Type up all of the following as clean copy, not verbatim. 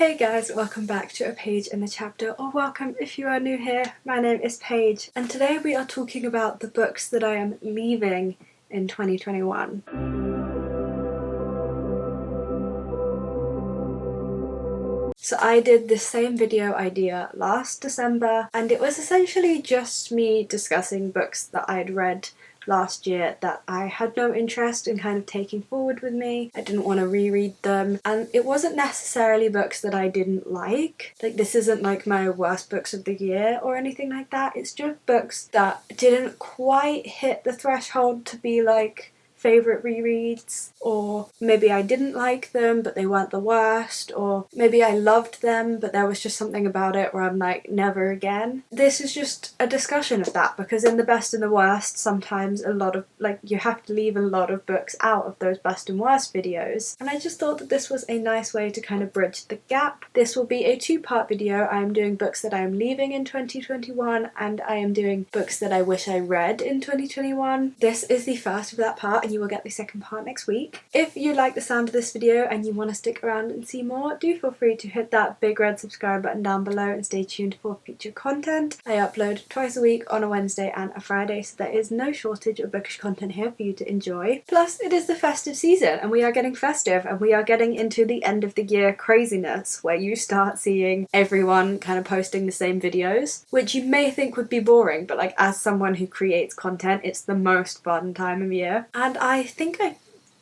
Hey guys, welcome back to A Page in the Chapter, or welcome if you are new here. My name is Paige, and today we are talking about the books that I am leaving in 2021. So I did the same video idea last December, and it was essentially just me discussing books that I'd read last year that I had no interest in kind of taking forward with me. I didn't want to reread them, and it wasn't necessarily books that I didn't like. Like, this isn't like my worst books of the year or anything like that. It's just books that didn't quite hit the threshold to be like favourite rereads, or maybe I didn't like them but they weren't the worst, or maybe I loved them but there was just something about it where I'm like, never again. This is just a discussion of that, because in the best and the worst, sometimes a lot of, like, you have to leave a lot of books out of those best and worst videos, and I just thought that this was a nice way to kind of bridge the gap. This will be a two-part video. I am doing books that I am leaving in 2021, and I am doing books that I wish I read in 2021. This is the first of that part, and you will get the second part next week. If you like the sound of this video and you want to stick around and see more, do feel free to hit that big red subscribe button down below and stay tuned for future content. I upload twice a week on a Wednesday and a Friday, so there is no shortage of bookish content here for you to enjoy. Plus, it is the festive season, and we are getting festive, and we are getting into the end of the year craziness where you start seeing everyone kind of posting the same videos, which you may think would be boring, but like, as someone who creates content, it's the most fun time of year. And I think I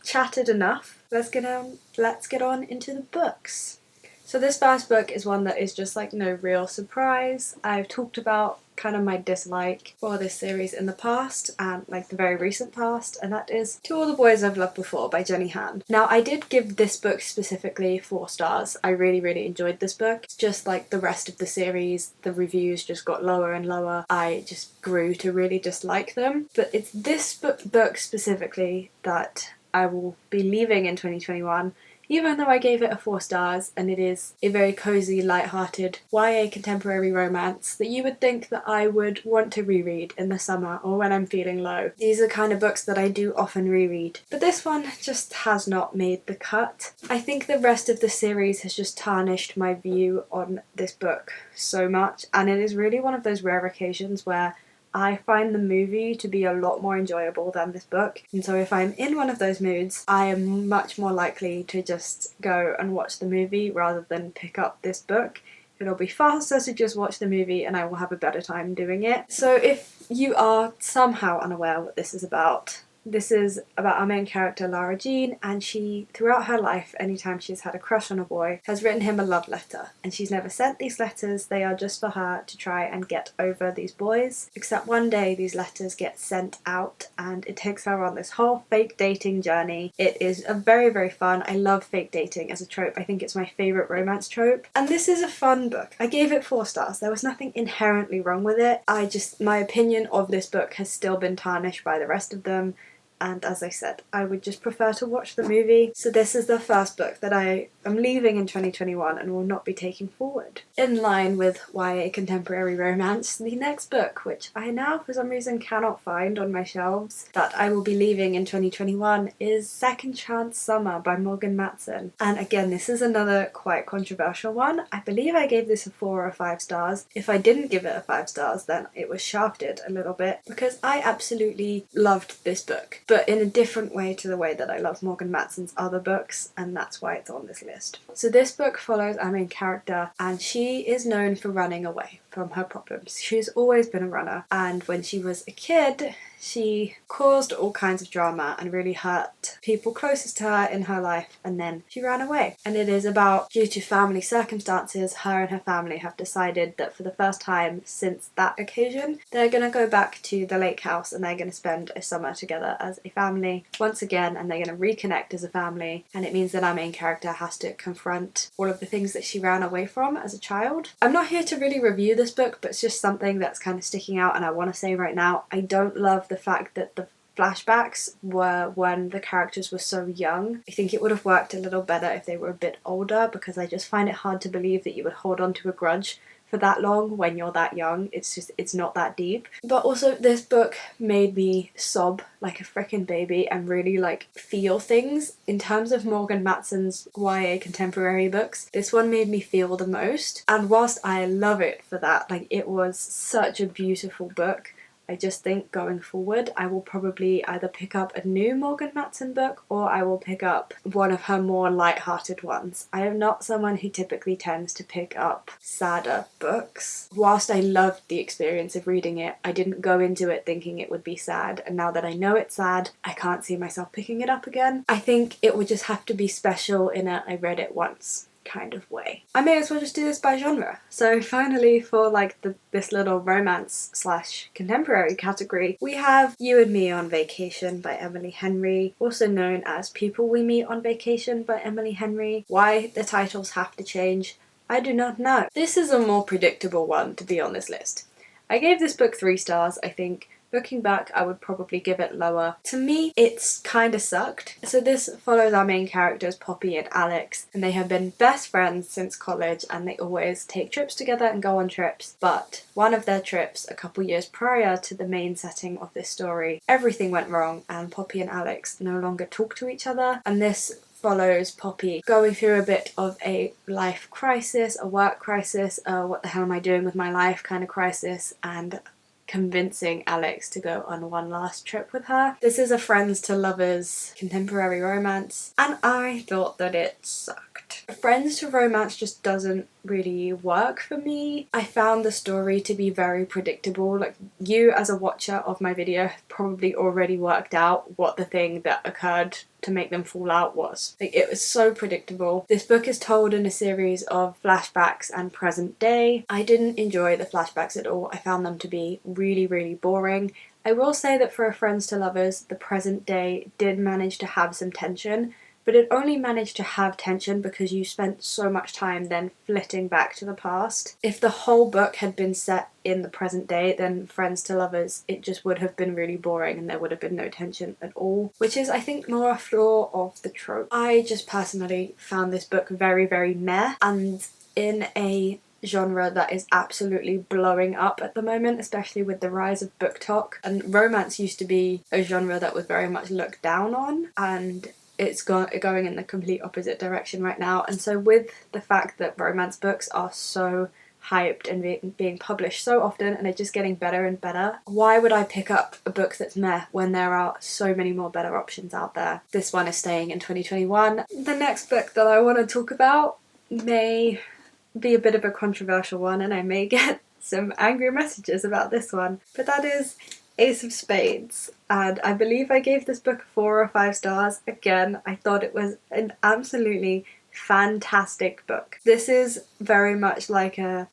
chatted enough. Let's get on into the books. So this first book is one that is just like no real surprise. I've talked about kind of my dislike for this series in the past, and like the very recent past, and that is To All the Boys I've Loved Before by Jenny Han. Now, I did give this book specifically 4 stars. I really enjoyed this book. It's just like the rest of the series, the reviews just got lower and lower. I just grew to really dislike them. But it's this book specifically that I will be leaving in 2021, even though I gave it a 4 stars, and it is a very cozy, light-hearted YA contemporary romance that you would think that I would want to reread in the summer or when I'm feeling low. These are kind of books that I do often reread, but this one just has not made the cut. I think the rest of the series has just tarnished my view on this book so much, and it is really one of those rare occasions where I find the movie to be a lot more enjoyable than this book, and so if I'm in one of those moods, I am much more likely to just go and watch the movie rather than pick up this book. It'll be faster to just watch the movie and I will have a better time doing it. So if you are somehow unaware what this is about, this is about our main character, Lara Jean, and she, throughout her life, anytime she's had a crush on a boy, has written him a love letter. And she's never sent these letters. They are just for her to try and get over these boys. Except one day these letters get sent out and it takes her on this whole fake dating journey. It is a very fun. I love fake dating as a trope. I think it's my favourite romance trope. And this is a fun book. I gave it 4 stars. There was nothing inherently wrong with it. My opinion of this book has still been tarnished by the rest of them. And as I said, I would just prefer to watch the movie. So this is the first book that I am leaving in 2021 and will not be taking forward. In line with YA contemporary romance, the next book, which I now for some reason cannot find on my shelves, that I will be leaving in 2021 is Second Chance Summer by Morgan Matson. And again, this is another quite controversial one. I believe I gave this a 4 or 5 stars. If I didn't give it a 5 stars, then it was shafted a little bit, because I absolutely loved this book, but in a different way to the way that I love Morgan Matson's other books, and that's why it's on this list. So this book follows our main character, and she is known for running away from her problems. She's always been a runner, and when she was a kid, she caused all kinds of drama and really hurt people closest to her in her life, and then she ran away. And it is about, due to family circumstances, her and her family have decided that for the first time since that occasion, they're going to go back to the lake house and they're going to spend a summer together as a family once again, and they're going to reconnect as a family. And it means that our main character has to confront all of the things that she ran away from as a child. I'm not here to really review this book, but it's just something that's kind of sticking out, and I want to say right now, I don't love the fact that the flashbacks were when the characters were so young. I think it would have worked a little better if they were a bit older, because I just find it hard to believe that you would hold on to a grudge for that long when you're that young. It's not that deep. But also this book made me sob like a freaking baby and really like feel things. In terms of Morgan Matson's YA contemporary books, this one made me feel the most. And whilst I love it for that, like it was such a beautiful book, I just think going forward I will probably either pick up a new Morgan Matson book or I will pick up one of her more light-hearted ones. I am not someone who typically tends to pick up sadder books. Whilst I loved the experience of reading it, I didn't go into it thinking it would be sad, and now that I know it's sad, I can't see myself picking it up again. I think it would just have to be special in a I read it once kind of way. I may as well just do this by genre. So finally, for like this little romance slash contemporary category, we have You and Me on Vacation by Emily Henry, also known as People We Meet on Vacation by Emily Henry. Why the titles have to change, I do not know. This is a more predictable one to be on this list. I gave this book 3 stars, I think. Looking back, I would probably give it lower. To me, it's kinda sucked. So this follows our main characters, Poppy and Alix, and they have been best friends since college, and they always take trips together and go on trips. But one of their trips, a couple years prior to the main setting of this story, everything went wrong and Poppy and Alix no longer talk to each other, and this follows Poppy going through a bit of a life crisis, a work crisis, what the hell am I doing with my life kind of crisis, and convincing Alix to go on one last trip with her. This is a friends to lovers contemporary romance, and I thought that it sucked. Friends to romance just doesn't really work for me. I found the story to be very predictable. Like, you as a watcher of my video have probably already worked out what the thing that occurred to make them fall out was. Like, it was so predictable. This book is told in a series of flashbacks and present day. I didn't enjoy the flashbacks at all. I found them to be really, really boring. I will say that for a friends to lovers, the present day did manage to have some tension, but it only managed to have tension because you spent so much time then flitting back to the past. If the whole book had been set in the present day, then friends to lovers, it just would have been really boring and there would have been no tension at all, which is, I think, more a flaw of the trope. I just personally found this book very, very meh, and in a genre that is absolutely blowing up at the moment, especially with the rise of BookTok. And romance used to be a genre that was very much looked down on, and it's going in the complete opposite direction right now. And so with the fact that romance books are so hyped and being published so often and are just getting better and better, why would I pick up a book that's meh when there are so many more better options out there? This one is staying in 2021. The next book that I want to talk about may be a bit of a controversial one, and I may get some angry messages about this one, but that is Ace of Spades, and I believe I gave this book 4 or 5 stars. Again, I thought it was an absolutely fantastic book. This is very much like a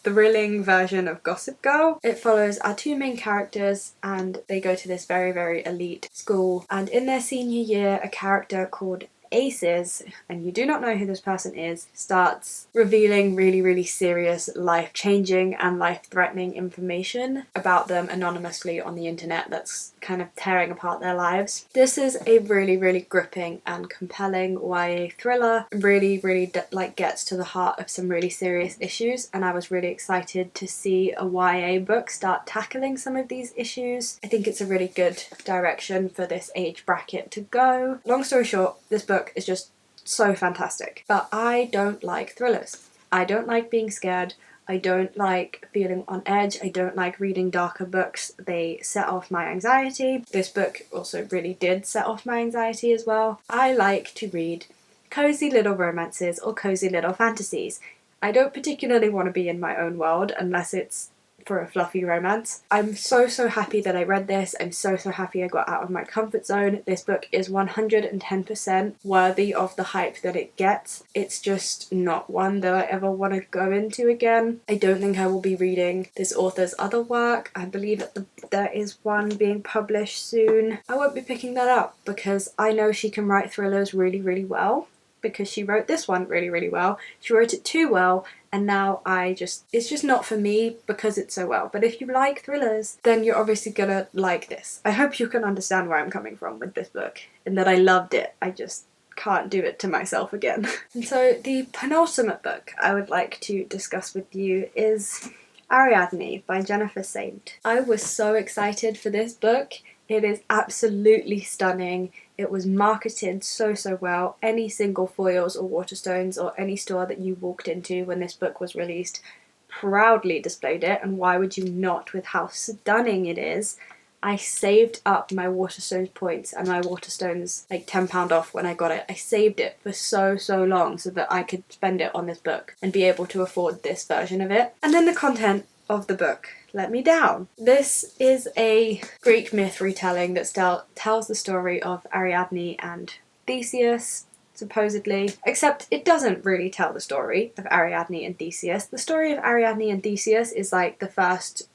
thrilling version of Gossip Girl. It follows our 2 main characters, and they go to this very, very elite school, and in their senior year, a character called Aces, and you do not know who this person is, starts revealing really, really serious life-changing and life-threatening information about them anonymously on the internet that's kind of tearing apart their lives. This is a really, really gripping and compelling YA thriller. Really, really gets to the heart of some really serious issues, and I was really excited to see a YA book start tackling some of these issues. I think it's a really good direction for this age bracket to go. Long story short, this book is just so fantastic. But I don't like thrillers. I don't like being scared. I don't like feeling on edge. I don't like reading darker books. They set off my anxiety. This book also really did set off my anxiety as well. I like to read cozy little romances or cozy little fantasies. I don't particularly want to be in my own world unless it's for a fluffy romance. I'm so happy that I read this. I'm so happy I got out of my comfort zone. This book is 110% worthy of the hype that it gets. It's just not one that I ever want to go into again. I don't think I will be reading this author's other work. I believe that there is one being published soon. I won't be picking that up because I know she can write thrillers really, really well. because she wrote this one really, really well. She wrote it too well, and now it's just not for me because it's so well. But if you like thrillers, then you're obviously gonna like this. I hope you can understand where I'm coming from with this book, and that I loved it. I just can't do it to myself again. And so the penultimate book I would like to discuss with you is Ariadne by Jennifer Saint. I was so excited for this book. It is absolutely stunning. It was marketed so well. Any single foils or Waterstones or any store that you walked into when this book was released proudly displayed it, and why would you not with how stunning it is. I saved up my Waterstones points and my Waterstones like £10 off when I got it. I saved it for so long so that I could spend it on this book and be able to afford this version of it. And then the content of the book let me down. This is a Greek myth retelling that tells the story of Ariadne and Theseus, supposedly, except it doesn't really tell the story of Ariadne and Theseus. The story of Ariadne and Theseus is like the first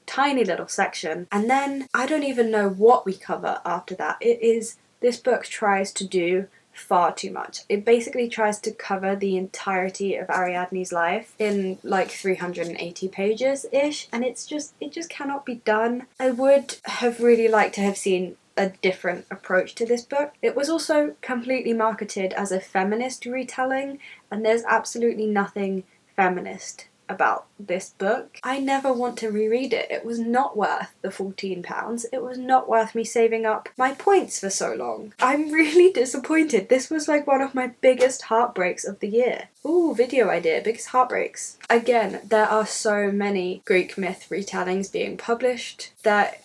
tiny little section, and then I don't even know what we cover after that. This book tries to do far too much. It basically tries to cover the entirety of Ariadne's life in like 380 pages-ish, and it just cannot be done. I would have really liked to have seen a different approach to this book. It was also completely marketed as a feminist retelling, and there's absolutely nothing feminist about this book. I never want to reread it. It was not worth the £14. It was not worth me saving up my points for so long. I'm really disappointed. This was like one of my biggest heartbreaks of the year. Ooh, video idea, biggest heartbreaks. Again, there are so many Greek myth retellings being published that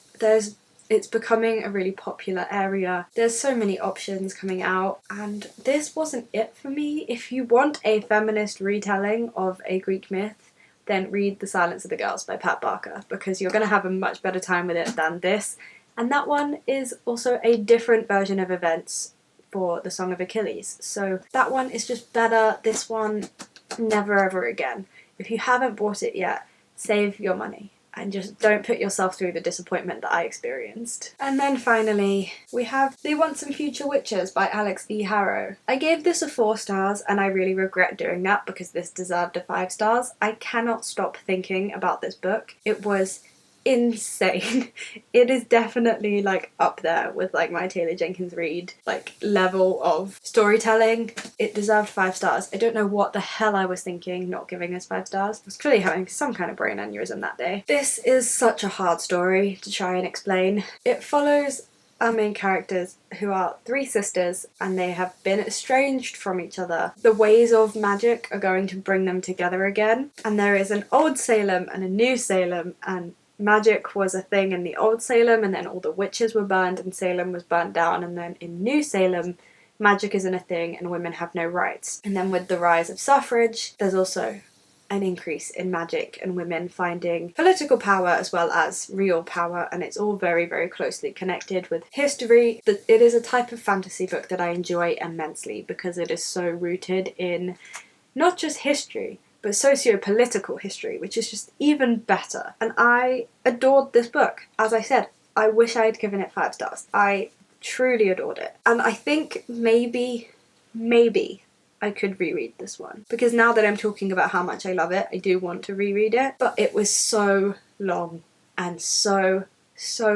it's becoming a really popular area. There's so many options coming out, and this wasn't it for me. If you want a feminist retelling of a Greek myth, then read The Silence of the Girls by Pat Barker, because you're going to have a much better time with it than this. And that one is also a different version of events for the Song of Achilles. So that one is just better. This one, never ever again. If you haven't bought it yet, save your money and just don't put yourself through the disappointment that I experienced. And then finally, we have The Once and Future Witches by Alix E Harrow. I gave this a 4 stars, and I really regret doing that because this deserved a 5 stars. I cannot stop thinking about this book. It was insane. It is definitely like up there with like my Taylor Jenkins Reid like level of storytelling. It deserved 5 stars. I don't know what the hell I was thinking not giving this 5 stars. I was clearly having some kind of brain aneurysm that day. This is such a hard story to try and explain. It follows our main characters, who are 3 sisters, and they have been estranged from each other. The ways of magic are going to bring them together again, and there is an old Salem and a new Salem, and magic was a thing in the old Salem, and then all the witches were burned and Salem was burnt down, and then in New Salem magic isn't a thing and women have no rights. And then with the rise of suffrage, there's also an increase in magic and women finding political power as well as real power, and it's all very, very closely connected with history. It is a type of fantasy book that I enjoy immensely because it is so rooted in not just history, but socio-political history, which is just even better. And I adored this book. As I said, I wish I had given it 5 stars. I truly adored it. And I think maybe I could reread this one. Because now that I'm talking about how much I love it, I do want to reread it. But it was so long and so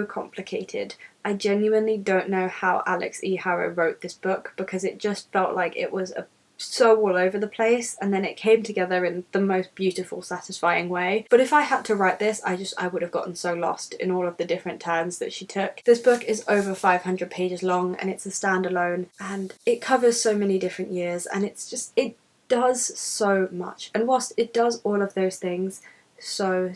complicated. I genuinely don't know how Alix E Harrow wrote this book, because it just felt like it was so all over the place, and then it came together in the most beautiful, satisfying way. But if I had to write this, I would have gotten so lost in all of the different turns that she took. This book is over 500 pages long, and it's a standalone, and it covers so many different years, and it does so much. And whilst it does all of those things so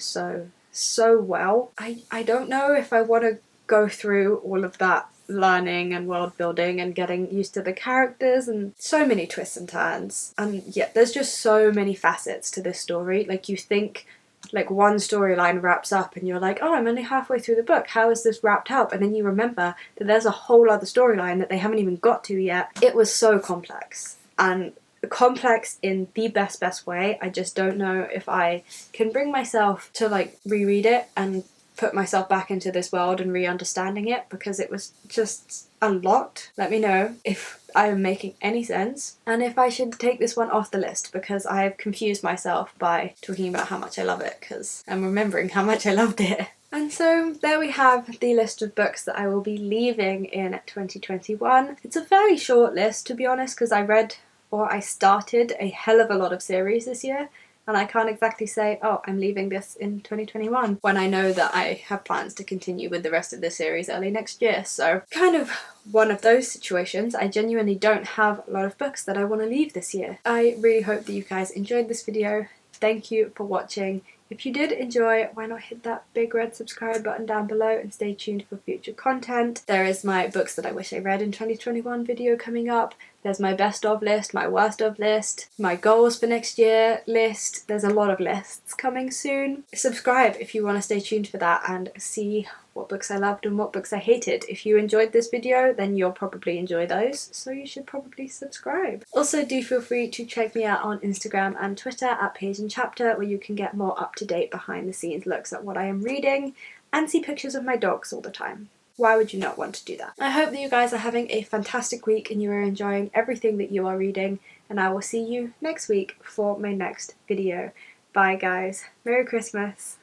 well, I don't know if I want to go through all of that learning and world building and getting used to the characters, and so many twists and turns. And yeah, there's just so many facets to this story. Like, you think like one storyline wraps up and you're like, oh, I'm only halfway through the book, how is this wrapped up? And then you remember that there's a whole other storyline that they haven't even got to yet. It was so complex, and complex in the best way. I just don't know if I can bring myself to like reread it and put myself back into this world and re-understanding it, because it was just a lot. Let me know if I am making any sense and if I should take this one off the list, because I've confused myself by talking about how much I love it, because I'm remembering how much I loved it. And so there we have the list of books that I will be leaving in 2021. It's a fairly short list, to be honest, because I started a hell of a lot of series this year, and I can't exactly say, oh, I'm leaving this in 2021, when I know that I have plans to continue with the rest of the series early next year. So kind of one of those situations. I genuinely don't have a lot of books that I want to leave this year. I really hope that you guys enjoyed this video. Thank you for watching. If you did enjoy, why not hit that big red subscribe button down below and stay tuned for future content. There is my books that I wish I read in 2021 video coming up. There's my best of list, my worst of list, my goals for next year list. There's a lot of lists coming soon. Subscribe if you want to stay tuned for that and see what books I loved and what books I hated. If you enjoyed this video, then you'll probably enjoy those, so you should probably subscribe. Also, do feel free to check me out on Instagram and Twitter at Page and Chapter, where you can get more up-to-date behind-the-scenes looks at what I am reading and see pictures of my dogs all the time. Why would you not want to do that? I hope that you guys are having a fantastic week and you are enjoying everything that you are reading, and I will see you next week for my next video. Bye guys. Merry Christmas.